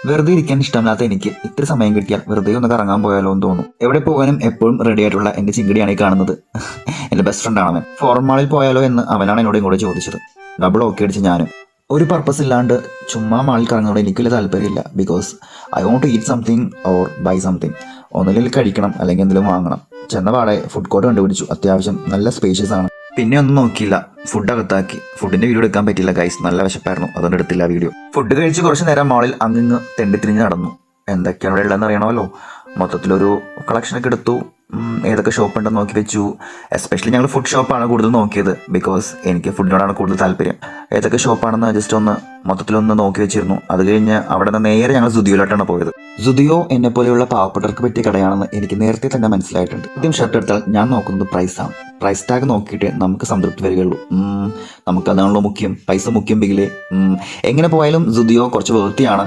വെറുതെ ഇരിക്കാൻ ഇഷ്ടമില്ലാത്ത എനിക്ക് ഇത്ര സമയം കിട്ടിയാൽ വെറുതെ ഒന്ന് കറങ്ങാൻ പോയാലോ എന്ന് തോന്നും. എവിടെ പോകാനും എപ്പോഴും റെഡി ആയിട്ടുള്ള എന്റെ ചിങ്കടിയാണ് ഈ കാണുന്നത്. എന്റെ ബെസ്റ്റ് ഫ്രണ്ട് ആണ് അവൻ. ഫോറൻ മാളിൽ പോയാലോ എന്ന് അവനാണ് എന്നോട് ഇങ്ങോട്ട് ചോദിച്ചത്. ഡബിൾ ഓക്കെ അടിച്ച് ഞാനും. ഒരു പർപ്പസ് ഇല്ലാണ്ട് ചുമ്മാ മാളിൽ കറങ്ങുന്നതോട് എനിക്ക് വലിയ താല്പര്യമില്ല. Because I want to eat something or buy something. ഒന്നില്ലെങ്കിൽ കഴിക്കണം അല്ലെങ്കിൽ എന്തെങ്കിലും വാങ്ങണം. ചെന്നപാടെ ഫുഡ് കോർട്ട് കണ്ടുപിടിച്ചു. അത്യാവശ്യം നല്ല സ്പേഷ്യസ് ആണ്. പിന്നെ ഒന്നും നോക്കിയില്ല, ഫുഡ് അകത്താക്കി. ഫുഡിന്റെ വീഡിയോ എടുക്കാൻ പറ്റില്ല ഗൈസ്, നല്ല വിശപ്പായിരുന്നു, അതുകൊണ്ട് എടുത്തില്ല വീഡിയോ. ഫുഡ് കഴിച്ച് കുറച്ച് നേരം മാളിൽ അങ്ങിങ്ങ് തെണ്ടിത്തിരിഞ്ഞ് നടന്നു. എന്തൊക്കെയാണ് ഇവിടെ ഉള്ളതെന്ന് അറിയണമല്ലോ. മൊത്തത്തിലൊരു കളക്ഷനൊക്കെ എടുത്തു. ഏതൊക്കെ ഷോപ്പ് ഉണ്ടെന്ന് നോക്കി വെച്ചു. എസ്പെഷ്യലി ഞങ്ങൾ ഫുഡ് ഷോപ്പാണ് കൂടുതൽ നോക്കിയത്. ബിക്കോസ് എനിക്ക് ഫുഡിനോടാണ് കൂടുതൽ താല്പര്യം. ഏതൊക്കെ ഷോപ്പാണെന്ന് ജസ്റ്റ് ഒന്ന് മൊത്തത്തിലൊന്ന് നോക്കി വെച്ചിരുന്നു. അത് കഴിഞ്ഞ് അവിടെ നിന്ന് നേരെ ഞങ്ങൾ സുദിയോയിലോട്ടാണ് പോയത്. സുദിയോ എന്നെ പോലെയുള്ള പാവപ്പെട്ടവർക്ക് പറ്റിയ കടയാണെന്ന് എനിക്ക് നേരത്തെ തന്നെ മനസ്സിലായിട്ടുണ്ട്. ആദ്യം ഷർട്ട് എടുത്താൽ ഞാൻ നോക്കുന്നത് പ്രൈസാണ്. പ്രൈസ് ടാഗ് നോക്കിയിട്ട് നമുക്ക് സംതൃപ്തി വരികയുള്ളൂ. നമുക്കതാണല്ലോ മുഖ്യം, പൈസ മുഖ്യം. ബിഗിലെ എങ്ങനെ പോയാലും സുദിയോ കുറച്ച് വൃത്തിയാണ്.